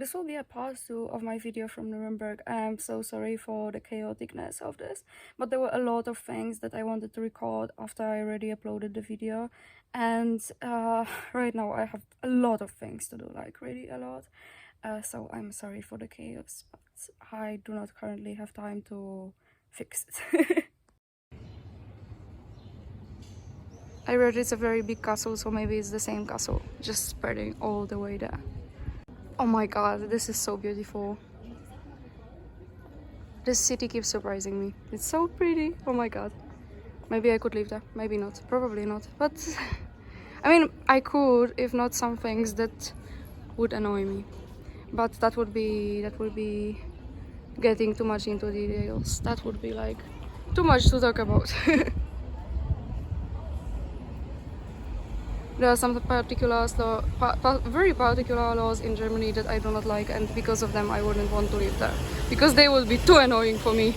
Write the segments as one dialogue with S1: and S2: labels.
S1: this will be a part 2 of my video from Nuremberg. I'm so sorry for the chaoticness of this, but there were a lot of things that I wanted to record after I already uploaded the video, and right now I have a lot of things to do, like really a lot. So I'm sorry for the chaos, but I do not currently have time to fix it. I read it's a very big castle, so maybe it's the same castle, just spreading all the way there. Oh my god, this is so beautiful. This city keeps surprising me. It's so pretty. Oh my god. Maybe I could live there. Maybe not. Probably not. But I mean, I could if not some things that would annoy me. But that would be getting too much into details. That would be like too much to talk about. There are some particular very particular laws in Germany that I do not like, and because of them I wouldn't want to live there, because they will be too annoying for me.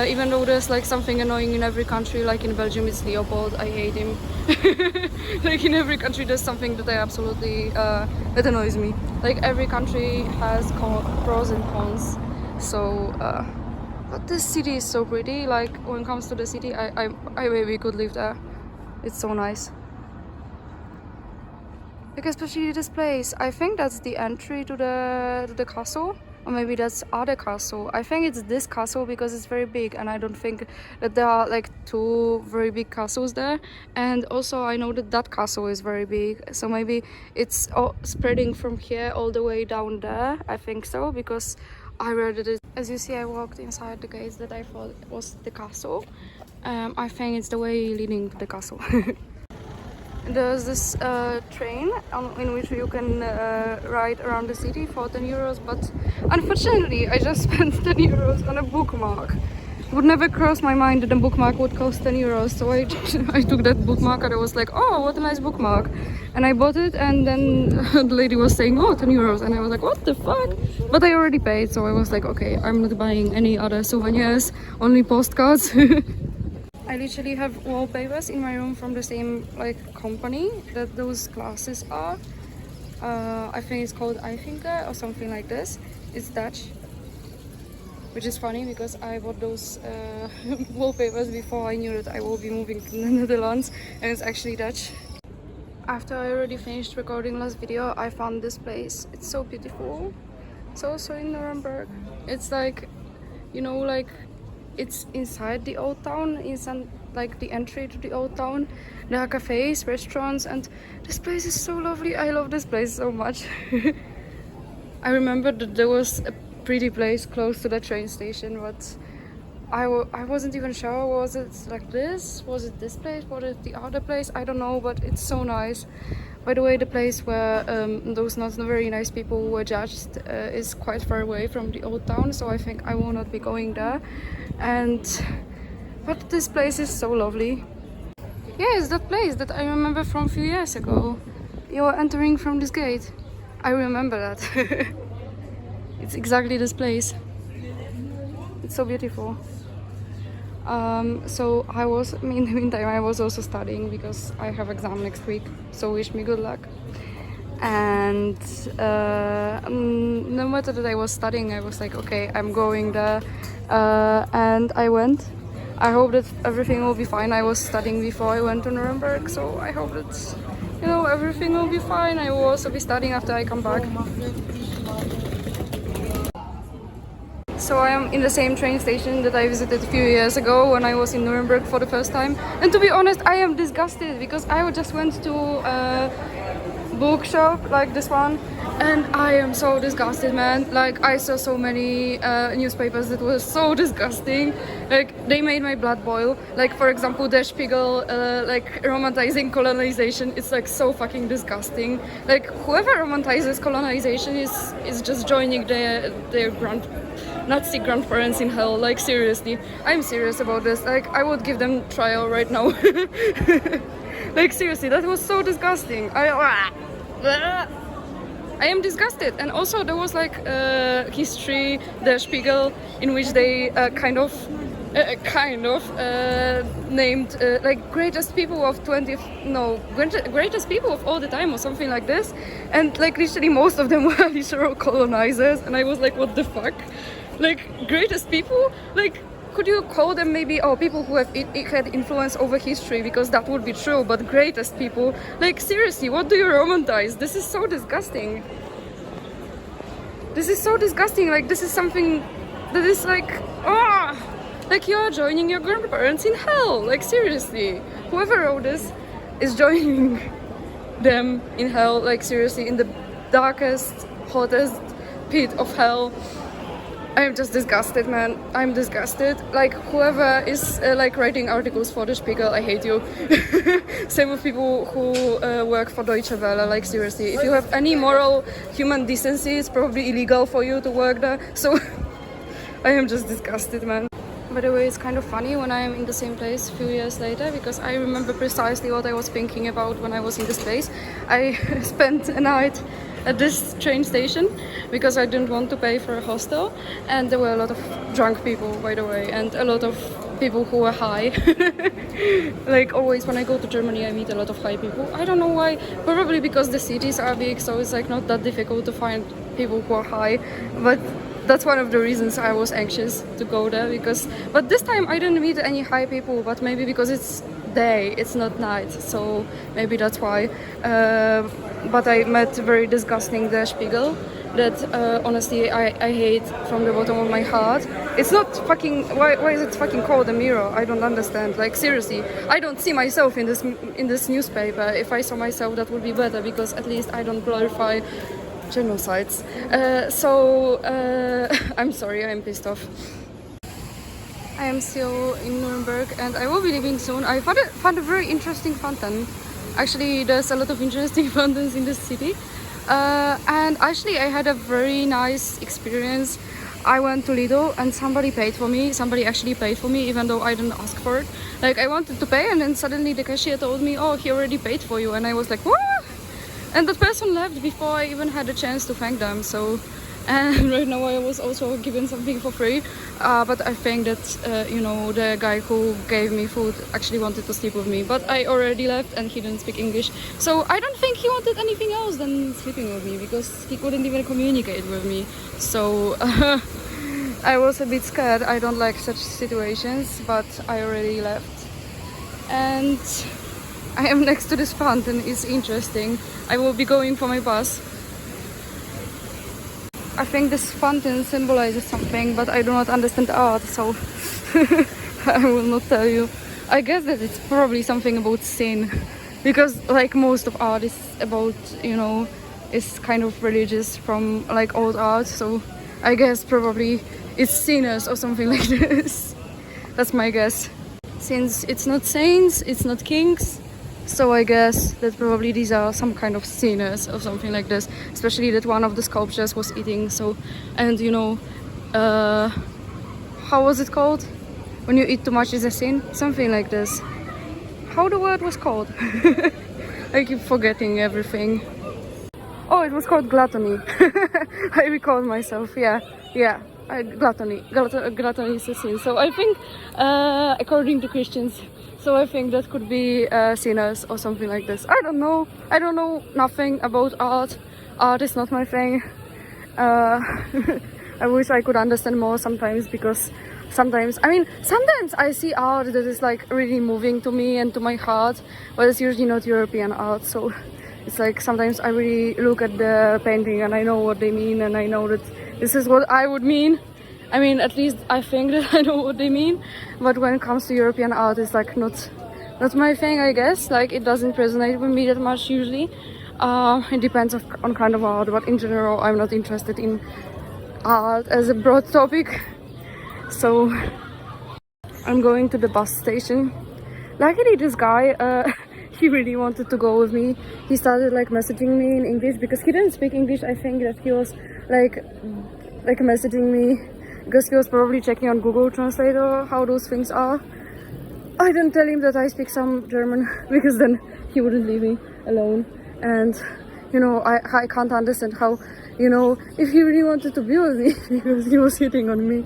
S1: Even though there's like something annoying in every country, like in Belgium it's Leopold, I hate him. Like in every country there's something that I absolutely that annoys me. Like every country has pros and cons. So but this city is so pretty. Like when it comes to the city, I maybe could live there. It's so nice. Like especially this place, I think that's the entry to the castle, or maybe that's other castle. I think it's this castle because it's very big, and I don't think that there are like two very big castles there. And also I know that that castle is very big, so maybe it's all spreading from here all the way down there. I think so, because I read it. As you see, I walked inside the gates that I thought was the castle. I think it's the way leading to the castle. There's this train in which you can ride around the city for 10 euros, but unfortunately I just spent 10 euros on a bookmark. It would never cross my mind that a bookmark would cost 10 euros, so I took that bookmark and I was like, oh, what a nice bookmark. And I bought it, and then the lady was saying, oh, 10 euros, and I was like, what the fuck? But I already paid, so I was like, okay, I'm not buying any other souvenirs, only postcards. I literally have wallpapers in my room from the same like company that those glasses are. I think it's called Eifinger or something like this. It's Dutch, which is funny because I bought those wallpapers before I knew that I will be moving to the Netherlands, and it's actually Dutch. After I already finished recording last video, I found this place. It's so beautiful. It's also in Nuremberg. It's like, you know, like it's inside the old town, inside like the entry to the old town. There are cafes, restaurants, and this place is so lovely. I love this place so much. I remember that there was a pretty place close to the train station, but I wasn't even sure. Was it like this? Was it this place? Was it the other place? I don't know, but it's so nice. By the way, the place where those not very nice people were judged is quite far away from the old town, so I think I will not be going there. But this place is so lovely. Yeah, it's that place that I remember from a few years ago. You were entering from this gate. I remember that. It's exactly this place. It's so beautiful. So in the meantime, I was also studying because I have exam next week, so wish me good luck. And no matter that I was studying, I was like, okay, I'm going there, and I went. I hope that everything will be fine. I was studying before I went to Nuremberg, so I hope that, you know, everything will be fine. I will also be studying after I come back. So I am in the same train station that I visited a few years ago when I was in Nuremberg for the first time. And to be honest, I am disgusted because I just went to a bookshop like this one, and I am so disgusted, man. Like I saw so many newspapers that were so disgusting. Like they made my blood boil. Like for example, Der Spiegel, like romanticizing colonization. It's like so fucking disgusting. Like whoever romanticizes colonization is just joining their Nazi grandparents in hell. Like seriously, I'm serious about this. Like I would give them trial right now. Like seriously, that was so disgusting. I am disgusted. And also there was like history, Der Spiegel, in which they kind of kind of named like greatest people of 20th, no, greatest people of all the time or something like this, and like literally most of them were literal colonizers, and I was like, what the fuck, like greatest people, like could you call them maybe people who have had influence over history, because that would be true, but greatest people, like seriously, what do you romanticize? This is so disgusting. This is so disgusting. Like this is something that is like, like you're joining your grandparents in hell. Like seriously, whoever wrote this is joining them in hell. Like seriously, in the darkest, hottest pit of hell. I'm just disgusted, man. I'm disgusted. Like whoever is like writing articles for the Spiegel, I hate you. Same with people who work for Deutsche Welle. Like seriously, if you have any moral human decency, it's probably illegal for you to work there. So I am just disgusted, man. By the way, it's kind of funny when I am in the same place a few years later, because I remember precisely what I was thinking about when I was in this place. I spent a night at this train station because I didn't want to pay for a hostel, and there were a lot of drunk people, by the way, and a lot of people who were high. Like always when I go to Germany, I meet a lot of high people. I don't know why, probably because the cities are big, so it's like not that difficult to find people who are high, but that's one of the reasons I was anxious to go there, because but this time I didn't meet any high people, but maybe because it's day, it's not night, so maybe that's why. But I met very disgusting Der Spiegel that honestly I hate from the bottom of my heart. It's not fucking, why is it fucking called a mirror? I don't understand. Like seriously, I don't see myself in this newspaper. If I saw myself, that would be better, because at least I don't glorify genocides. I'm sorry, I'm pissed off. I am still in Nuremberg and I will be leaving soon. I found a very interesting fountain. Actually, there's a lot of interesting fountains in this city. And actually I had a very nice experience. I went to Lidl and somebody paid for me. Somebody actually paid for me, even though I didn't ask for it. Like I wanted to pay, and then suddenly the cashier told me, oh, he already paid for you. And I was like, what? And that person left before I even had a chance to thank them. So, and right now I was also given something for free. But I think that, you know, the guy who gave me food actually wanted to sleep with me. But I already left and he didn't speak English. So I don't think he wanted anything else than sleeping with me, because he couldn't even communicate with me. So I was a bit scared. I don't like such situations, but I already left. And I am next to this fountain. It's interesting. I will be going for my bus. I think this fountain symbolizes something, but I do not understand art, so I will not tell you. I guess that it's probably something about sin, because like most of art is about, you know, is kind of religious from like old art, so I guess probably it's sinners or something like this. That's my guess. Since it's not saints, it's not kings, so I guess that probably these are some kind of sinners or something like this. Especially that one of the sculptures was eating, so, and you know, how was it called? When you eat too much is a sin? Something like this. How the word was called? I keep forgetting everything. Oh, it was called gluttony. I recalled myself, yeah. Gluttony is a sin. So I think, according to Christians, so I think that could be sinners or something like this. I don't know nothing about art. Art is not my thing. I wish I could understand more sometimes, because sometimes I see art that is like really moving to me and to my heart, but it's usually not European art. So it's like sometimes I really look at the painting and I know what they mean, and I know that this is what I would mean. I mean, at least I think that I know what they mean. But when it comes to European art, it's like not my thing, I guess. Like it doesn't resonate with me that much usually. It depends on kind of art, but in general, I'm not interested in art as a broad topic. So I'm going to the bus station. Luckily, this guy, he really wanted to go with me. He started like messaging me in English, because he didn't speak English. I think that he was like messaging me because he was probably checking on Google Translator how those things are. I didn't tell him that I speak some German, because then he wouldn't leave me alone. And you know, I can't understand how you know, if he really wanted to be with me because he was hitting on me,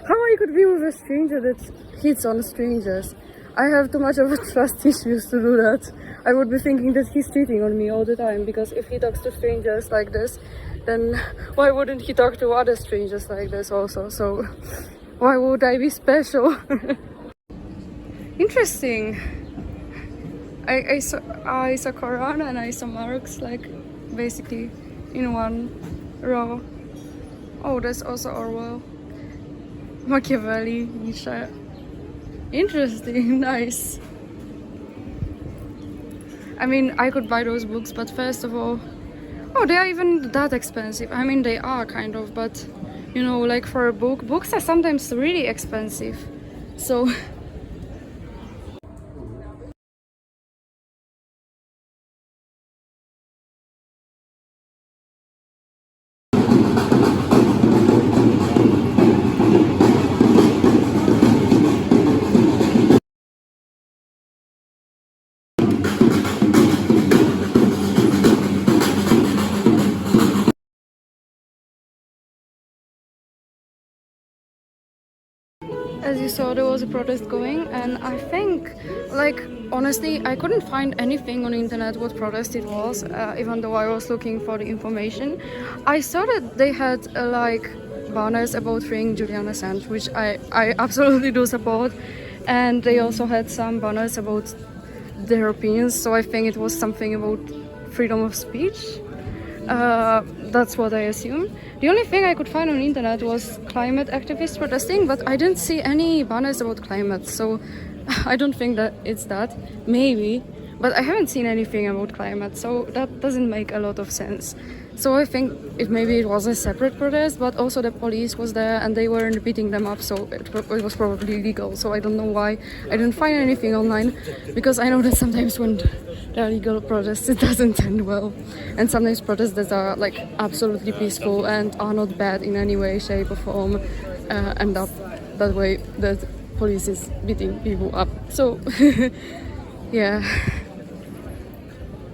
S1: how I could be with a stranger that hits on strangers? I have too much of a trust issues to do that. I would be thinking that he's cheating on me all the time, because if he talks to strangers like this, then why wouldn't he talk to other strangers like this also? So why would I be special? Interesting. I saw Quran and I saw Marx, like basically in one row. Oh, there's also Orwell, Machiavelli, Nietzsche. Interesting, nice. I mean, I could buy those books, but first of all, oh, they are even that expensive. I mean, they are kind of, but you know, like for a book, books are sometimes really expensive. So as you saw, there was a protest going, and I think, like, honestly, I couldn't find anything on the internet what protest it was, even though I was looking for the information. I saw that they had like banners about freeing Julian Assange, which I absolutely do support, and they also had some banners about their opinions, so I think it was something about freedom of speech. That's what I assume. The only thing I could find on the internet was climate activists protesting, but I didn't see any banners about climate, so I don't think that it's that. Maybe, but I haven't seen anything about climate, so that doesn't make a lot of sense. So I think maybe it was a separate protest, but also the police was there and they weren't beating them up, so it was probably legal. So I don't know why I didn't find anything online, because I know that sometimes when there are legal protests it doesn't end well, and sometimes protests that are like absolutely peaceful and are not bad in any way, shape or form end up that way, that police is beating people up. So yeah,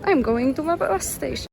S1: I'm going to my bus station.